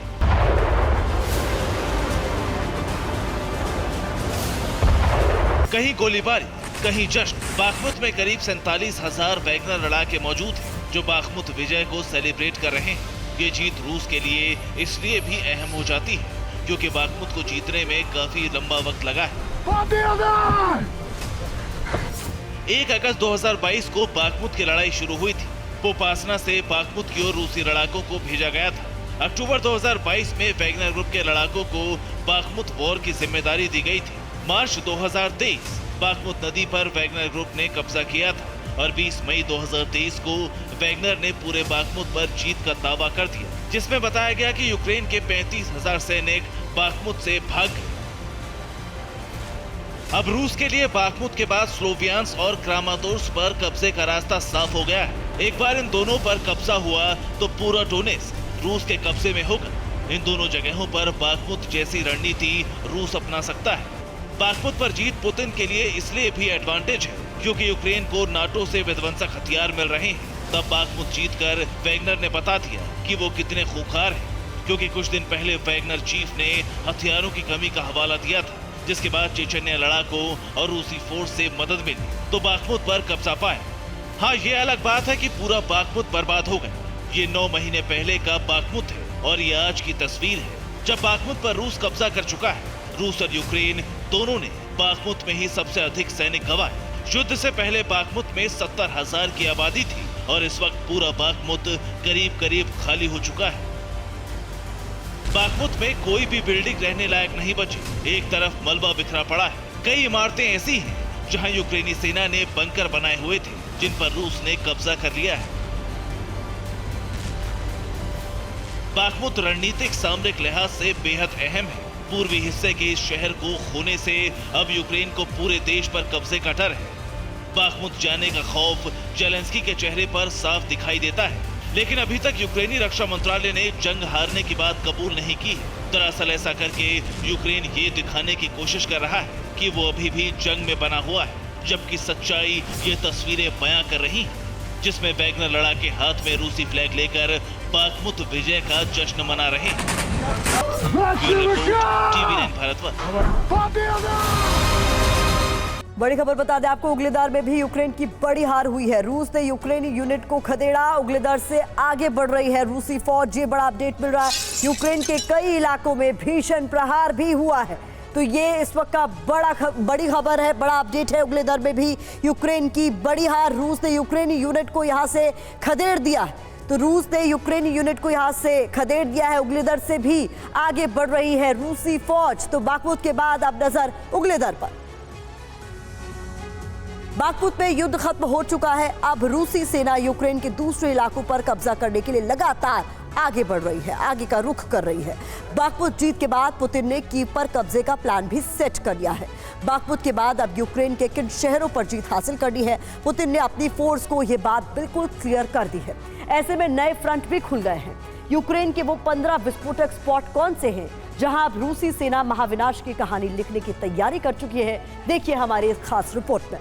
कहीं गोलीबारी, कहीं जश्न। बाखमुत में करीब 47,000 वैगनर लड़ाके मौजूद हैं, जो बाखमुत विजय को सेलिब्रेट कर रहे हैं। ये जीत रूस के लिए इसलिए भी अहम हो जाती है क्योंकि बाखमुत को जीतने में काफी लंबा वक्त लगा है। 1 अगस्त 2022 को बाखमुत की लड़ाई शुरू हुई थी। पोपासना से बाखमुत की ओर रूसी लड़ाकों को भेजा गया था। अक्टूबर 2022 में वैगनर ग्रुप के लड़ाकों को बाखमुत वॉर की जिम्मेदारी दी गई थी। मार्च 2023 बाखमुत नदी पर वैगनर ग्रुप ने कब्जा किया था और 20 मई 2023 को वैगनर ने पूरे बाखमुत पर जीत का दावा कर दिया, जिसमें बताया गया कि यूक्रेन के 35,000 सैनिक बाखमुत से भाग गए। अब रूस के लिए बाखमुत के बाद स्लोवियांस्क और क्रामातोर्स्क पर कब्जे का रास्ता साफ हो गया है। एक बार इन दोनों पर कब्जा हुआ तो पूरा डोनेट्स्क रूस के कब्जे में होगा। इन दोनों जगहों पर बाखमुत जैसी रणनीति रूस अपना सकता है। बाखमुत पर जीत पुतिन के लिए इसलिए भी एडवांटेज है क्योंकि यूक्रेन को नाटो से विध्वंसक हथियार मिल रहे हैं। तब बाखमुत जीतकर वैगनर ने बता दिया कि वो कितने खूंखार हैं, क्योंकि कुछ दिन पहले वैगनर चीफ ने हथियारों की कमी का हवाला दिया था, जिसके बाद चेचन्या लड़ाकों और रूसी फोर्स से मदद मिली तो बाखमुत पर कब्जा पाया। हाँ, ये अलग बात है कि पूरा बाखमुत बर्बाद हो गया। ये 9 महीने पहले का बाखमुत है और ये आज की तस्वीर है जब बाखमुत पर रूस कब्जा कर चुका है। रूस और यूक्रेन दोनों ने बाखमुत में ही सबसे अधिक सैनिक गंवाए। युद्ध से पहले बाखमुत में 70,000 की आबादी थी और इस वक्त पूरा बाखमुत करीब करीब खाली हो चुका है। बाखमुत में कोई भी बिल्डिंग रहने लायक नहीं बची। एक तरफ मलबा बिखरा पड़ा है। कई इमारतें ऐसी हैं जहां यूक्रेनी सेना ने बंकर बनाए हुए थे, जिन पर रूस ने कब्जा कर लिया है। बाखमुत रणनीतिक सामरिक लिहाज से बेहद अहम है। पूर्वी हिस्से के इस शहर को खोने से अब यूक्रेन को पूरे देश पर कब्जे का डर है। बाखमुत जाने का खौफ जेलेंस्की के चेहरे पर साफ दिखाई देता है, लेकिन अभी तक यूक्रेनी रक्षा मंत्रालय ने जंग हारने की बात कबूल नहीं की। दरअसल ऐसा करके यूक्रेन ये दिखाने की कोशिश कर रहा है कि वो अभी भी जंग में बना हुआ है, जबकि सच्चाई ये तस्वीरें बयां कर रही है, जिसमें वैगनर लड़ाके हाथ में रूसी फ्लैग लेकर बाखमुत विजय का जश्न मना रहे हैं। TV9 भारतवर्ष। बड़ी खबर बता दें आपको, उगलेदार में भी यूक्रेन की बड़ी हार हुई है। रूस ने यूक्रेनी यूनिट को खदेड़ा। उगलेदार से आगे बढ़ रही है रूसी फौज। ये बड़ा अपडेट मिल रहा है। यूक्रेन के कई इलाकों में भीषण प्रहार भी हुआ है। तो ये इस वक्त का बड़ी खबर है, बड़ा अपडेट है। उगलेदार में भी यूक्रेन की बड़ी हार। रूस ने यूक्रेनी यूनिट को यहां से खदेड़ दिया है। तो रूस ने यूक्रेनी यूनिट को यहां से खदेड़ दिया है। उगलेदार से भी आगे बढ़ रही है रूसी फौज। तो बाखमुत के बाद अब नजर उगलेदार पर। बाखमुत में युद्ध खत्म हो चुका है। अब रूसी सेना यूक्रेन के दूसरे इलाकों पर कब्जा करने के लिए लगातार आगे बढ़ रही है, आगे का रुख कर रही है। बाखमुत जीत के बाद पुतिन ने कीव पर कब्जे का प्लान भी सेट कर लिया है। बाखमुत के बाद अब यूक्रेन के किन शहरों पर जीत हासिल करनी है, पुतिन ने अपनी फोर्स को यह बात बिल्कुल क्लियर कर दी है। ऐसे में नए फ्रंट भी खुल गए हैं। यूक्रेन के वो 15 विस्फोटक स्पॉट कौन से हैं जहां अब रूसी सेना महाविनाश की कहानी लिखने की तैयारी कर चुकी है? देखिए हमारी इस खास रिपोर्ट में।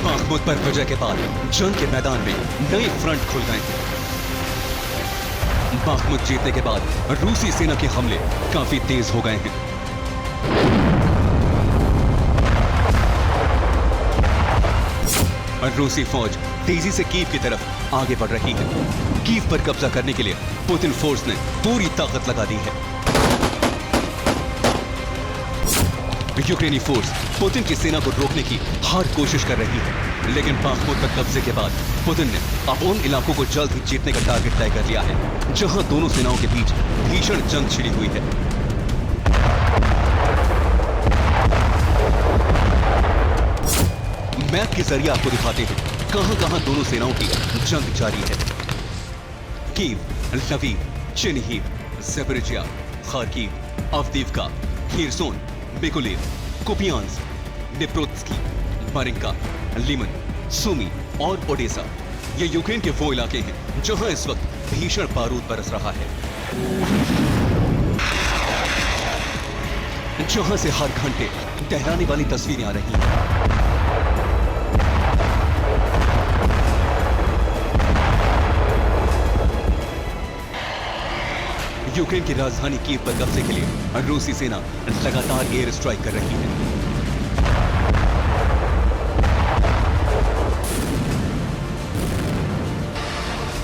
बाखमुत पर विजय के बाद जंग के मैदान में नए फ्रंट खुल गए हैं। बाखमुत जीतने के बाद रूसी सेना के हमले काफी तेज हो गए हैं। रूसी फौज तेजी से कीव की तरफ आगे बढ़ रही है। कीव पर कब्जा करने के लिए पुतिन फोर्स ने पूरी ताकत लगा दी है। यूक्रेनी फोर्स पुतिन की सेना को रोकने की हर कोशिश कर रही है, लेकिन बाखमुत पर कब्जे के बाद पुतिन ने अब उन इलाकों को जल्द ही जीतने का टारगेट तय कर लिया है जहां दोनों सेनाओं के बीच भीषण जंग छिड़ी हुई है। मैप के जरिए आपको दिखाते हैं कहां-कहां दोनों सेनाओं की जंग जारी है। Kyiv, Lviv, Chernihiv, Zaporizhzhia, Kharkiv, Avdiivka, Kherson, Mykolaiv, Kupiansk, Dniprovsky, Marinka, Lyman, Sumy और ओडेसा ये यूक्रेन के वो इलाके हैं जहां इस वक्त भीषण बारूद बरस रहा है, जहां से हर घंटे डराने वाली तस्वीरें आ रही हैं। यूक्रेन की राजधानी कीव पर कब्जे के लिए रूसी सेना लगातार एयर स्ट्राइक कर रही है।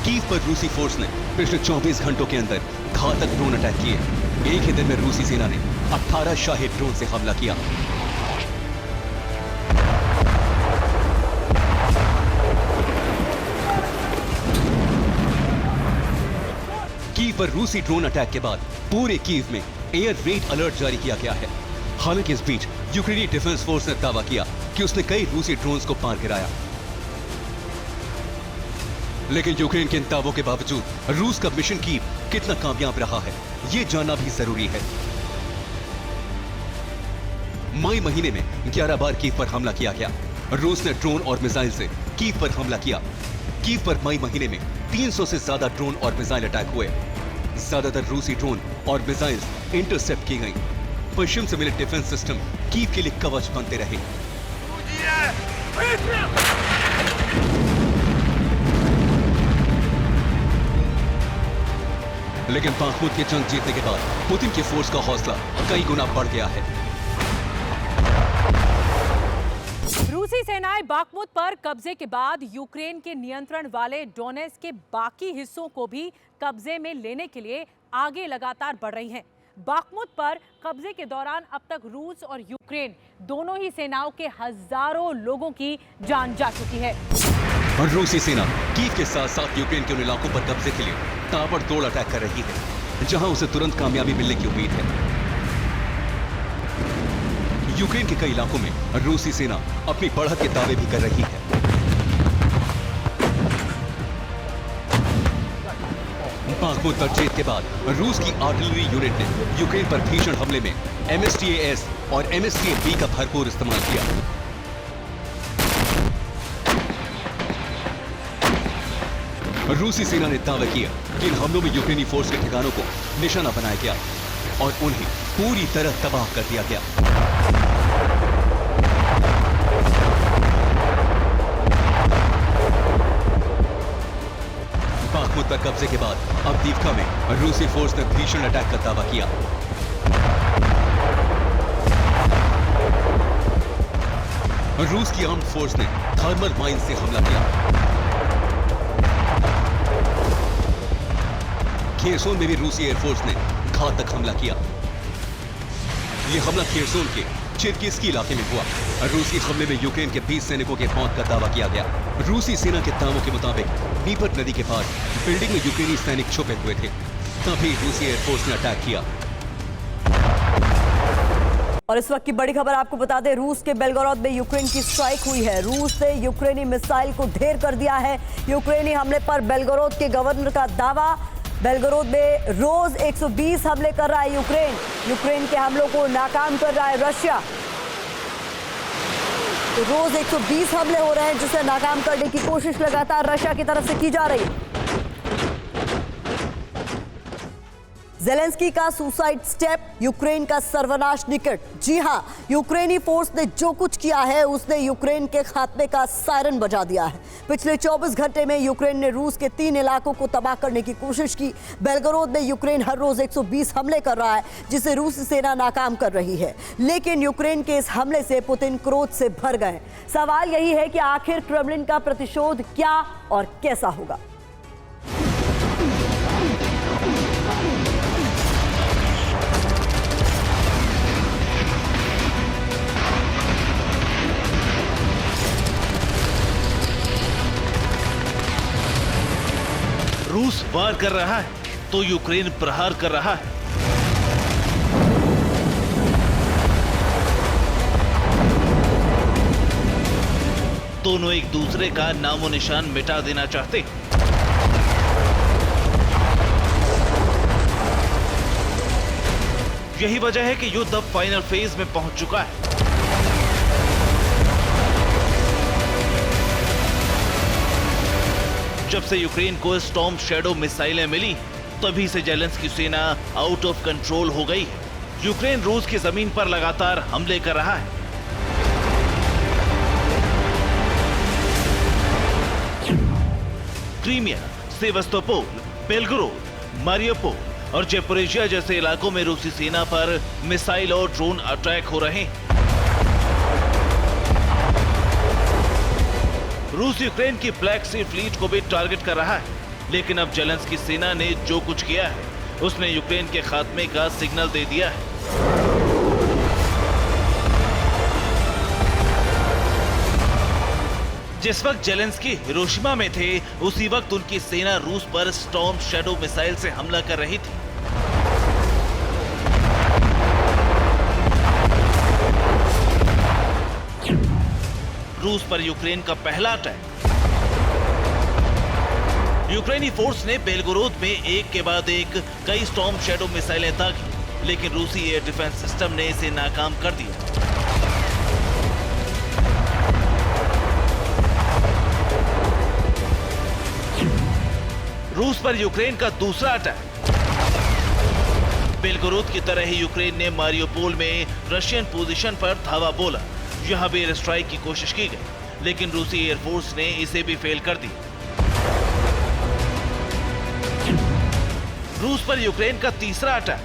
कीव पर रूसी फोर्स ने पिछले 24 घंटों के अंदर घातक ड्रोन अटैक किए। एक ही दिन में रूसी सेना ने 18 शाही ड्रोन से हमला किया। कीव पर रूसी ड्रोन अटैक के बाद पूरे कीव में एयर रेड अलर्ट जारी किया गया है। हालांकि इस बीच यूक्रेनी डिफेंस फोर्स ने दावा किया कि उसने कई रूसी ड्रोन्स को मार गिराया, लेकिन यूक्रेन के इन दावों के बावजूद रूस का मिशन कीव कितना कामयाब रहा है यह जानना भी जरूरी है। मई महीने में 11 बार कीव पर हमला किया गया। रूस ने ड्रोन और मिसाइल से कीव पर हमला किया। कीव पर मई महीने में 300 से ज्यादा ड्रोन और मिसाइल अटैक हुए। ज्यादातर रूसी ड्रोन और मिसाइल्स इंटरसेप्ट की गई। पश्चिम से मिले डिफेंस सिस्टम कीव के लिए कवच बनते रहे। लेकिन बाखमुत की जंग जीतने के बाद पुतिन की फोर्स का हौसला कई गुना बढ़ गया है। रूसी सेनाएं बाखमुत पर कब्जे के बाद यूक्रेन के नियंत्रण वाले डोनेट्स्क के बाकी हिस्सों को भी कब्जे में लेने के लिए आगे लगातार बढ़ रही हैं। बाखमुत पर कब्जे के दौरान अब तक रूस और यूक्रेन दोनों ही सेनाओं के हजारों लोगों की जान जा चुकी है। और रूसी सेना कीव के साथ साथ यूक्रेन के उन इलाकों पर कब्जे के लिए ताबड़तोड़ अटैक कर रही है जहां उसे तुरंत कामयाबी मिलने की उम्मीद है। यूक्रेन के कई इलाकों में रूसी सेना अपनी बढ़त के दावे भी कर रही है। बाखमुत पर जीत के बाद रूस की आर्टिलरी यूनिट ने यूक्रेन पर भीषण हमले में MSTAS और MSTA-B का भरपूर इस्तेमाल किया। रूसी सेना ने दावा किया कि इन हमलों में यूक्रेनी फोर्स के ठिकानों को निशाना बनाया गया और उन्हें पूरी तरह तबाह कर दिया गया। बाखमुत पर कब्जे के बाद अवदीवका में रूसी फोर्स ने भीषण अटैक का दावा किया। रूस की आर्म्ड फोर्स ने थर्मल माइन से हमला किया। खेरसोन में भी रूसी एयरफोर्स ने घातक हमला किया। यह हमला खेरसोन के चिर्किस्की इलाके में हुआ। रूसी हमले में यूक्रेन के 20 सैनिकों के मौत का दावा किया गया। रूसी सेना के दावों के मुताबिक नीपर नदी के पास बिल्डिंग में यूक्रेनी सैनिक छुपे हुए थे, तभी रूसी एयरफोर्स ने अटैक किया। और इस वक्त की बड़ी खबर आपको बता दें, रूस के बेलगोरोद में यूक्रेन की स्ट्राइक हुई है। रूस ने यूक्रेनी मिसाइल को ढेर कर दिया है। यूक्रेनी हमले पर बेलगोरोद के गवर्नर का दावा। बेलगोरोद में रोज 120 हमले कर रहा है यूक्रेन। यूक्रेन के हमलों को नाकाम कर रहा है रशिया। तो रोज 120 हमले हो रहे हैं जिसे नाकाम करने की कोशिश लगातार रशिया की तरफ से की जा रही है। जेलेंस्की का सुसाइड स्टेप, यूक्रेन का सर्वनाश निकट। जी हां, यूक्रेनी फोर्स ने जो कुछ किया है उसने यूक्रेन के खात्मे का सायरन बजा दिया है। पिछले 24 घंटे में यूक्रेन ने रूस के 3 इलाकों को तबाह करने की कोशिश की। बेलगोरोद में यूक्रेन हर रोज 120 हमले कर रहा है, जिसे रूसी सेना नाकाम कर रही है। लेकिन यूक्रेन के इस हमले से पुतिन क्रोध से भर गए। सवाल यही है कि आखिर क्रेमलिन का प्रतिशोध क्या और कैसा होगा। रूस वार कर रहा है तो यूक्रेन प्रहार कर रहा है। दोनों एक दूसरे का नामो निशान मिटा देना चाहते। यही वजह है कि युद्ध अब फाइनल फेज में पहुंच चुका है। जब से यूक्रेन को स्टॉर्म शैडो मिसाइलें मिली, तभी से जेलेंस्की सेना आउट ऑफ कंट्रोल हो गई। यूक्रेन रूस की जमीन पर लगातार हमले कर रहा है। क्रीमिया, सेवास्तोपोल, बेलगोरोद, मारियोपोल और ज़ेपोरिज़िया जैसे इलाकों में रूसी सेना पर मिसाइल और ड्रोन अटैक हो रहे हैं। रूस यूक्रेन की ब्लैक सी फ्लीट को भी टारगेट कर रहा है। लेकिन अब जेलेंस्की सेना ने जो कुछ किया है उसने यूक्रेन के खात्मे का सिग्नल दे दिया है। जिस वक्त जेलेंस्की हिरोशिमा में थे, उसी वक्त उनकी सेना रूस पर स्टॉर्म शैडो मिसाइल से हमला कर रही थी। रूस पर यूक्रेन का पहला अटैक। यूक्रेनी फोर्स ने बेलगोरोद में एक के बाद एक कई स्टॉर्म शैडो मिसाइलें दागी, लेकिन रूसी एयर डिफेंस सिस्टम ने इसे नाकाम कर दिया। रूस पर यूक्रेन का दूसरा अटैक। बेलगोरोद की तरह ही यूक्रेन ने मारियोपोल में रशियन पोजीशन पर धावा बोला। यहां भी एयर स्ट्राइक की कोशिश की गई, लेकिन रूसी एयरफोर्स ने इसे भी फेल कर दी। रूस पर यूक्रेन का तीसरा अटैक।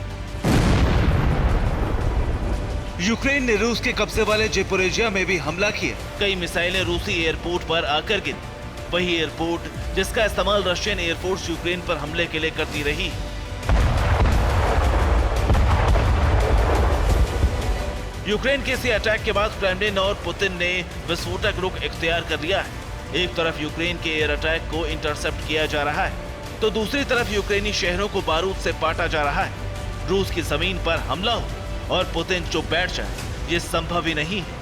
यूक्रेन ने रूस के कब्जे वाले ज़ेपोरिज़िया में भी हमला किया। कई मिसाइलें रूसी एयरपोर्ट पर आकर गिरी। वही एयरपोर्ट जिसका इस्तेमाल रशियन एयरफोर्स यूक्रेन पर हमले के लिए करती रही। यूक्रेन के इसी अटैक के बाद क्रेमलिन और पुतिन ने विस्फोटक रुख इख्तियार कर लिया है। एक तरफ यूक्रेन के एयर अटैक को इंटरसेप्ट किया जा रहा है, तो दूसरी तरफ यूक्रेनी शहरों को बारूद से पाटा जा रहा है। रूस की जमीन पर हमला हो और पुतिन चुप बैठ जाए, ये संभव ही नहीं है।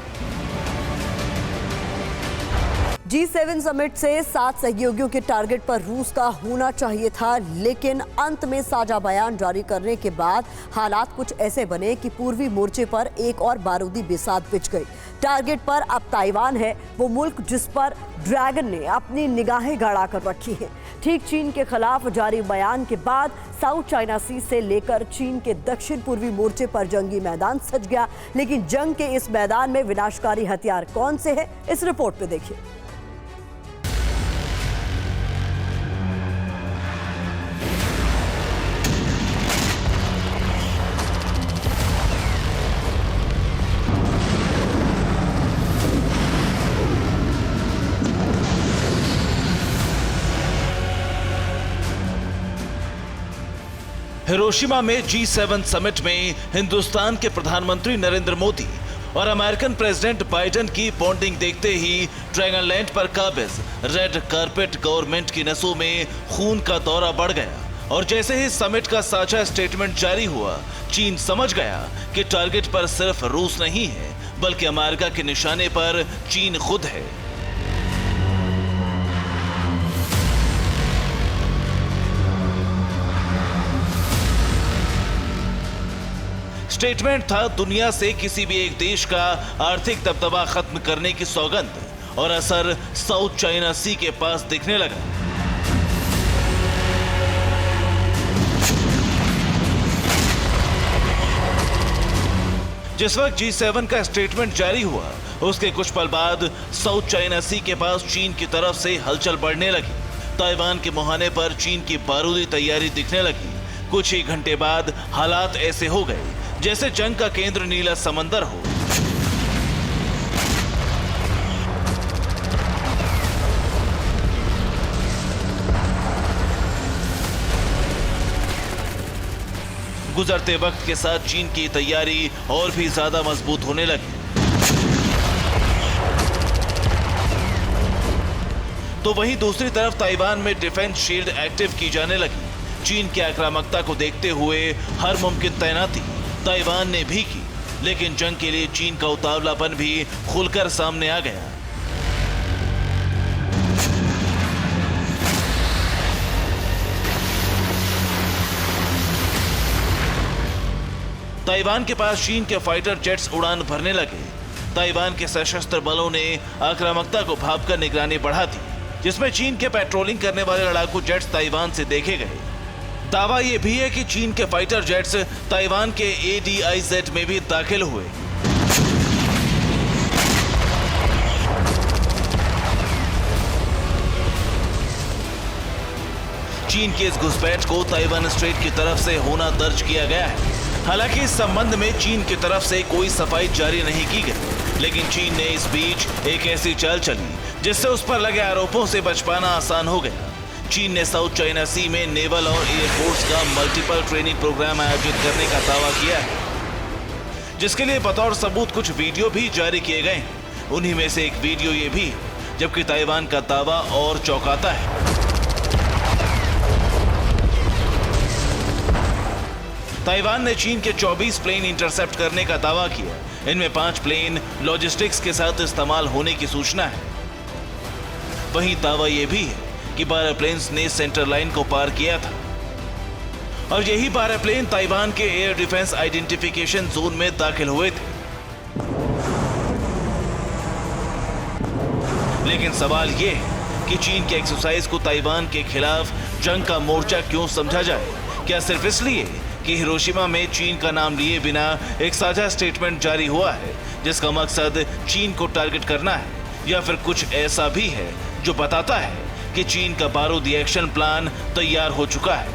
G7 समिट से 7 सहयोगियों के टारगेट पर रूस का होना चाहिए था, लेकिन अंत में साझा बयान जारी करने के बाद हालात कुछ ऐसे बने कि पूर्वी मोर्चे पर एक और बारूदी बिसात बिछ गई। टारगेट पर अब ताइवान है, वो मुल्क जिस पर ड्रैगन ने अपनी निगाहें गड़ा कर रखी हैं। ठीक चीन के खिलाफ जारी बयान के बाद साउथ चाइना सी से लेकर चीन के दक्षिण पूर्वी मोर्चे पर जंगी मैदान सज गया। लेकिन जंग के इस मैदान में विनाशकारी हथियार कौन से हैं, इस रिपोर्ट पे देखिए। हिरोशिमा में G7 समिट में हिंदुस्तान के प्रधानमंत्री नरेंद्र मोदी और अमेरिकन प्रेसिडेंट बाइडेन की बॉन्डिंग देखते ही ड्रैगनलैंड पर काबिज रेड कारपेट गवर्नमेंट की नसों में खून का दौरा बढ़ गया। और जैसे ही समिट का साझा स्टेटमेंट जारी हुआ, चीन समझ गया कि टारगेट पर सिर्फ रूस नहीं है, बल्कि अमेरिका के निशाने पर चीन खुद है। स्टेटमेंट था दुनिया से किसी भी एक देश का आर्थिक दबदबा खत्म करने की सौगंध, और असर साउथ चाइना सी के पास दिखने लगा। जिस वक्त G7 का स्टेटमेंट जारी हुआ, उसके कुछ पल बाद साउथ चाइना सी के पास चीन की तरफ से हलचल बढ़ने लगी। ताइवान के मुहाने पर चीन की बारूदी तैयारी दिखने लगी। कुछ ही घंटे बाद हालात ऐसे हो गए जैसे जंग का केंद्र नीला समंदर हो। गुजरते वक्त के साथ चीन की तैयारी और भी ज्यादा मजबूत होने लगी। तो वहीं दूसरी तरफ ताइवान में डिफेंस शील्ड एक्टिव की जाने लगी। चीन की आक्रामकता को देखते हुए हर मुमकिन तैनाती ताइवान ने भी की, लेकिन जंग के लिए चीन का उतावलापन भी खुलकर सामने आ गया। ताइवान के पास चीन के फाइटर जेट्स उड़ान भरने लगे। ताइवान के सशस्त्र बलों ने आक्रामकता को भांपकर निगरानी बढ़ा दी, जिसमें चीन के पेट्रोलिंग करने वाले लड़ाकू जेट्स ताइवान से देखे गए। दावा यह भी है कि चीन के फाइटर जेट्स ताइवान के ADIZ में भी दाखिल हुए। चीन की इस घुसपैठ को ताइवान स्ट्रेट की तरफ से होना दर्ज किया गया है। हालांकि इस संबंध में चीन की तरफ से कोई सफाई जारी नहीं की गई, लेकिन चीन ने इस बीच एक ऐसी चाल चली जिससे उस पर लगे आरोपों से बच पाना आसान हो गया। चीन ने साउथ चाइना सी में नेवल और एयरफोर्स का मल्टीपल ट्रेनिंग प्रोग्राम आयोजित करने का दावा किया है, जिसके लिए बतौर सबूत कुछ वीडियो भी जारी किए गए हैं। उन्हीं में से एक वीडियो ये भी, जबकि ताइवान का दावा और चौंकाता है। ताइवान ने चीन के 24 प्लेन इंटरसेप्ट करने का दावा किया। इनमें 5 प्लेन लॉजिस्टिक्स के साथ इस्तेमाल होने की सूचना है। वहीं दावा यह भी है कि 12 प्लेन्स ने सेंटर लाइन को पार किया था और यही 12 प्लेन ताइवान के एयर डिफेंस आइडेंटिफिकेशन जोन में दाखिल हुए थे। लेकिन सवाल यह है कि चीन के एक्सरसाइज को ताइवान के खिलाफ जंग का मोर्चा क्यों समझा जाए? क्या सिर्फ इसलिए कि हिरोशिमा में चीन का नाम लिए बिना एक साझा स्टेटमेंट जारी हुआ है जिसका मकसद चीन को टारगेट करना है, या फिर कुछ ऐसा भी है जो बताता है कि चीन का बारूदी एक्शन प्लान तैयार हो चुका है?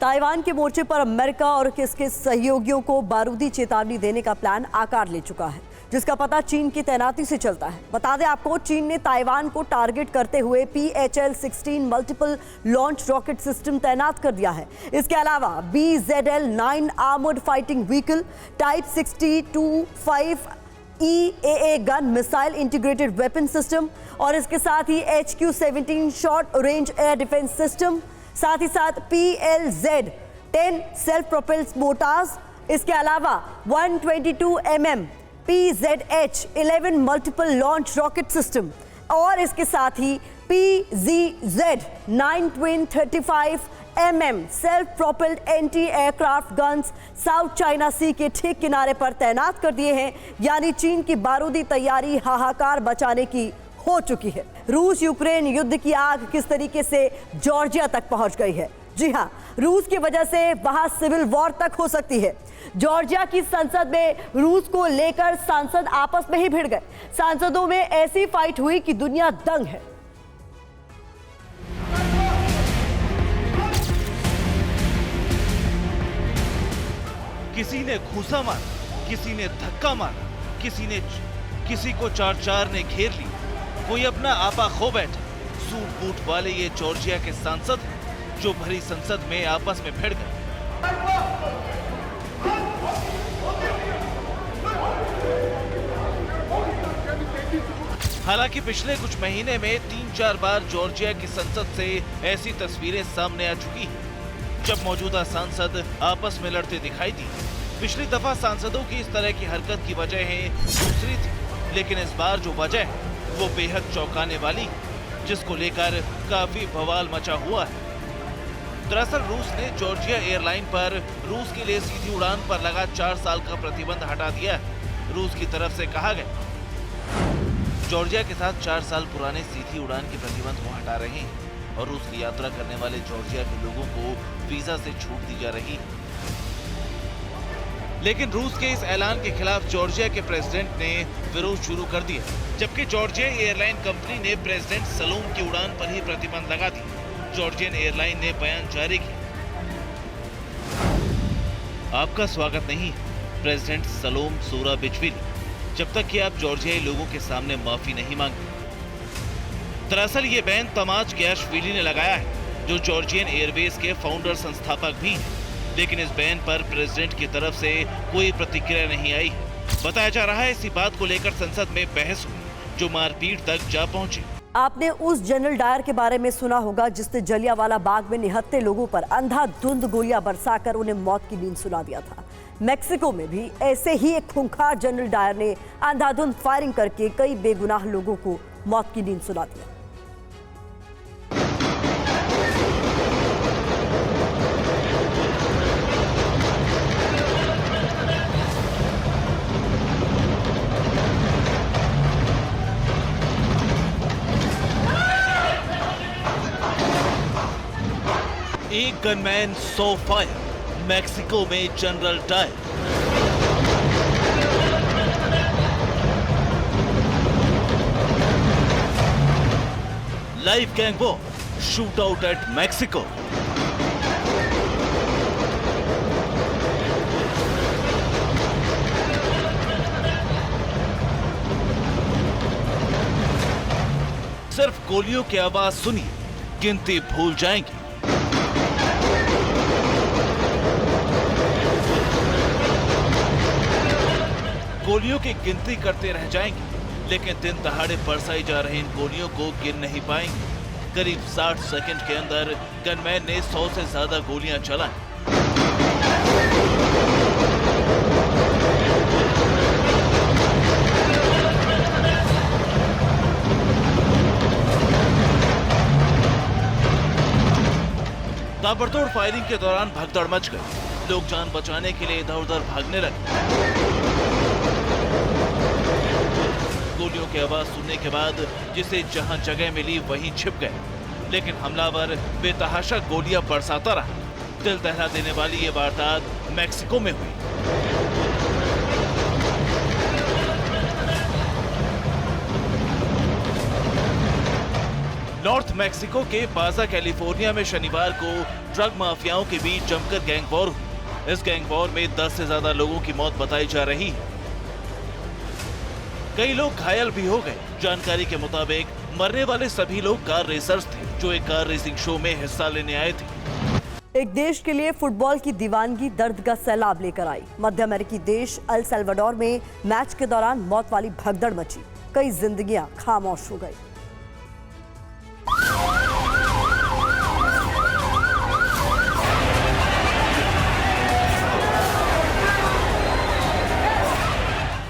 ताइवान के मोर्चे पर अमेरिका और इसके सहयोगियों को बारूदी चेतावनी देने का प्लान आकार ले चुका है, जिसका पता चीन की तैनाती से चलता है। बता दें आपको, चीन ने ताइवान को टारगेट करते हुए PHL-16 multiple launch rocket system तैनात कर दिया है। इसके अलावा BZL-9 armoured fighting vehicle, type 60-25 EAA gun missile integrated weapon system और इसके साथ ही HQ-17 short range air defence system, साथ ही साथ PLZ-10 सेल्फ प्रोपेल्ड मोटार्स, इसके अलावा 122 mm PZH-11 multiple launch rocket system और इसके साथ ही PZZ-9 twin 35 mm self propelled anti aircraft guns South China Sea के ठीक किनारे पर तैनात कर दिए हैं। यानी चीन की बारूदी तैयारी हाहाकार मचाने की हो चुकी है। रूस यूक्रेन युद्ध की आग किस तरीके से जॉर्जिया तक पहुंच गई है? जी हां, रूस की वजह से वहां सिविल वॉर तक हो सकती है। जॉर्जिया की संसद में रूस को लेकर सांसद आपस में ही भिड़ गए। सांसदों में ऐसी फाइट हुई कि दुनिया दंग है। किसी ने घूंसा मारा, किसी ने धक्का मारा, किसी को चार ने घेर लिया, कोई अपना आपा खो बैठा। सूट बूट वाले ये जॉर्जिया के सांसद हैं जो भरी संसद में आपस में भिड़ गए। हालांकि पिछले कुछ महीने में 3-4 बार जॉर्जिया की संसद से ऐसी तस्वीरें सामने आ चुकी हैं जब मौजूदा सांसद आपस में लड़ते दिखाई दिए। पिछली दफा सांसदों की इस तरह की हरकत की वजह दूसरी थी, लेकिन इस बार जो वजह है वो बेहद चौंकाने वाली, जिसको लेकर काफी बवाल मचा हुआ है। दरअसल रूस ने जॉर्जिया एयरलाइन पर रूस के लिए सीधी उड़ान पर लगा 4 साल का प्रतिबंध हटा दिया है। रूस की तरफ से कहा गया जॉर्जिया के साथ 4 साल पुराने सीधी उड़ान के प्रतिबंध को हटा रहे हैं। और रूस की यात्रा करने वाले जॉर्जिया के लोगों को वीजा से छूट दी जा रही है। लेकिन रूस के इस ऐलान के खिलाफ जॉर्जिया के प्रेसिडेंट ने विरोध शुरू कर दिया, जबकि जॉर्जिया एयरलाइन कंपनी ने प्रेसिडेंट सलोम की उड़ान पर ही प्रतिबंध लगा दिया। जॉर्जियन एयरलाइन ने बयान जारी किया, आपका स्वागत नहीं है प्रेसिडेंट सलोम सूराबिचविली, जब तक कि आप जॉर्जियाई लोगों के सामने माफी नहीं मांगते। दरअसल ये बैन तमाज गयाशविली ने लगाया है, जो जॉर्जियन एयरवेज के फाउंडर संस्थापक भी हैं। लेकिन इस बैन पर प्रेसिडेंट की तरफ से कोई प्रतिक्रिया नहीं आई। बताया जा रहा है इसी बात को लेकर संसद में बहस हुई, जो मारपीट तक जा पहुंची। आपने उस जनरल डायर के बारे में सुना होगा जिसने जलियांवाला बाग में निहत्थे लोगों पर अंधाधुंध गोलियां बरसाकर उन्हें मौत की नींद सुला दिया था। मेक्सिको में भी ऐसे ही एक खूंखार जनरल डायर ने अंधाधुंध फायरिंग करके कई बेगुनाह लोगों को मौत की नींद सुला दिया। एक गनमैन 100 फायर, मेक्सिको में general Dyer. Live gang war, shoot out at Mexico. सिर्फ गोलियों की आवाज सुनिए, गिनती भूल जाएंगे। गोलियों की गिनती करते रह जाएंगे, लेकिन दिन दहाड़े बरसाई जा रही इन गोलियों को गिन नहीं पाएंगे। करीब 60 सेकंड के अंदर गनमैन ने 100 से ज्यादा गोलियां चलाई। ताबड़तोड़ फायरिंग के दौरान भगदड़ मच गई। लोग जान बचाने के लिए इधर उधर भागने लगे। गोलियों की आवाज सुनने के बाद जिसे जहां जगह मिली वहीं छिप गए, लेकिन हमलावर बेतहाशा गोलियां बरसाता रहा। दिल दहला देने वाली ये वारदात मेक्सिको में हुई। नॉर्थ मेक्सिको के बाजा कैलिफोर्निया में शनिवार को ड्रग माफियाओं के बीच जमकर गैंग वॉर हुई। इस गैंग वॉर में 10 से ज्यादा लोगों की मौत बताई जा रही है। कई लोग घायल भी हो गए। जानकारी के मुताबिक मरने वाले सभी लोग कार रेसर्स थे, जो एक कार रेसिंग शो में हिस्सा लेने आए थे। एक देश के लिए फुटबॉल की दीवानगी दर्द का सैलाब लेकर आई। मध्य अमेरिकी देश अल सल्वाडोर में मैच के दौरान मौत वाली भगदड़ मची। कई जिंदगियां खामोश हो गई।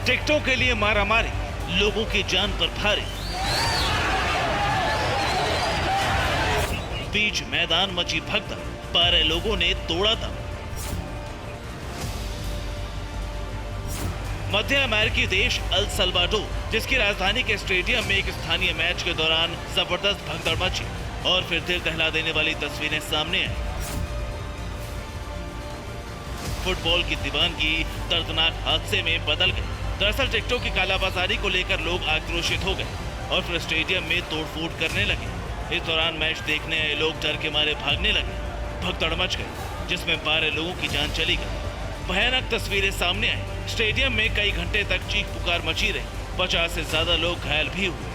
टिकटों के लिए मारामारी, लोगों की जान पर भारी। बीच मैदान मची भगदड़, 12 लोगों ने तोड़ा दम। मध्य अमेरिकी देश अल सल्वाडोर, जिसकी राजधानी के स्टेडियम में एक स्थानीय मैच के दौरान जबरदस्त भगदड़ मची और फिर दिल दहला देने वाली तस्वीरें सामने आई। फुटबॉल की दीवानगी दर्दनाक हादसे में बदल गई। दरअसल टिकटों की कालाबाजारी को लेकर लोग आक्रोशित हो गए और फिर स्टेडियम में तोड़फोड़ करने लगे। इस दौरान मैच देखने आए लोग डर के मारे भागने लगे। भगदड़ मच गई, जिसमें 12 लोगों की जान चली गई। भयानक तस्वीरें सामने आई। स्टेडियम में कई घंटे तक चीख पुकार मची रही। 50 से ज्यादा लोग घायल भी हुए।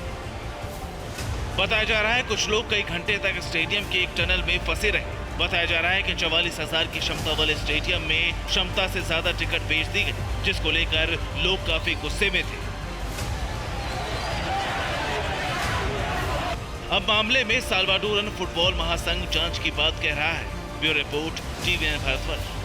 बताया जा रहा है कुछ लोग कई घंटे तक स्टेडियम के एक टनल में फंसे रहे। बताया जा रहा है कि 44,000 की क्षमता वाले स्टेडियम में क्षमता से ज्यादा टिकट बेच दी गई, जिसको लेकर लोग काफी गुस्से में थे। अब मामले में साल्वाडोरन फुटबॉल महासंघ जांच की बात कह रहा है। Bureau report, TVN Bharatvarsh.